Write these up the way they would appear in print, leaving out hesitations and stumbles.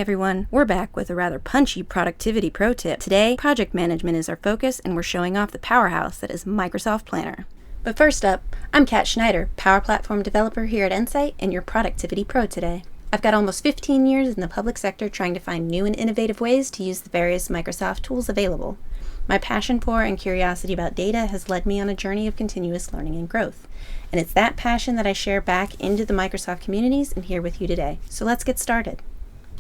everyone, we're back with a rather punchy productivity pro tip. Today, project management is our focus and we're showing off the powerhouse that is Microsoft Planner. But first up, I'm Kat Schneider, Power Platform Developer here at Insight and your productivity pro today. I've got almost 15 years in the public sector trying to find new and innovative ways to use the various Microsoft tools available. My passion for and curiosity about data has led me on a journey of continuous learning and growth. And it's that passion that I share back into the Microsoft communities and here with you today. So let's get started.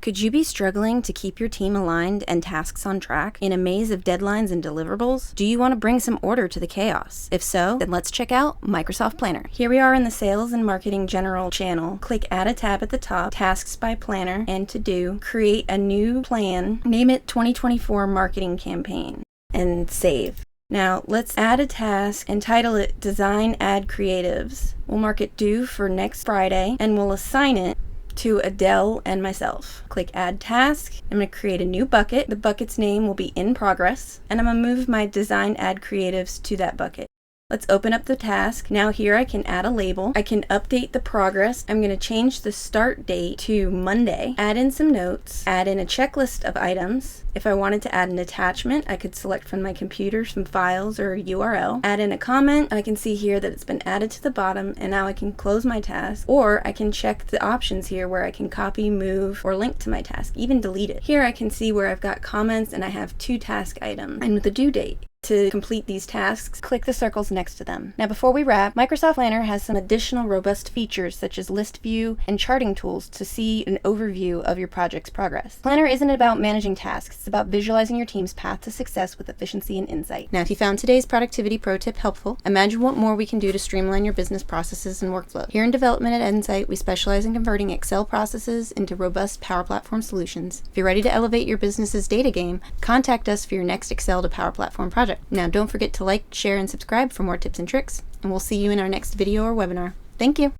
Could you be struggling to keep your team aligned and tasks on track in a maze of deadlines and deliverables? Do you want to bring some order to the chaos? If so, then let's check out Microsoft Planner. Here we are in the Sales and Marketing General channel. Click Add a tab at the top, Tasks by Planner, and To Do. Create a new plan. Name it 2024 Marketing Campaign, and save. Now, let's add a task and title it Design Ad Creatives. We'll mark it due for next Friday, and we'll assign it to Adele and myself. Click Add Task. I'm going to create a new bucket. The bucket's name will be In Progress, and I'm going to move my Design Ad Creatives to that bucket. Let's open up the task. Now here I can add a label. I can update the progress. I'm going to change the start date to Monday. Add in some notes. Add in a checklist of items. If I wanted to add an attachment, I could select from my computer some files or a URL. Add in a comment. I can see here that it's been added to the bottom, and now I can close my task. Or I can check the options here where I can copy, move, or link to my task, even delete it. Here I can see where I've got comments and I have 2 task items and with the due date. To complete these tasks, click the circles next to them. Now before we wrap, Microsoft Planner has some additional robust features such as list view and charting tools to see an overview of your project's progress. Planner isn't about managing tasks, it's about visualizing your team's path to success with efficiency and insight. Now if you found today's productivity pro tip helpful, imagine what more we can do to streamline your business processes and workflow. Here in development at Insight, we specialize in converting Excel processes into robust Power Platform solutions. If you're ready to elevate your business's data game, contact us for your next Excel to Power Platform project. Now don't forget to like, share, and subscribe for more tips and tricks, and we'll see you in our next video or webinar. Thank you!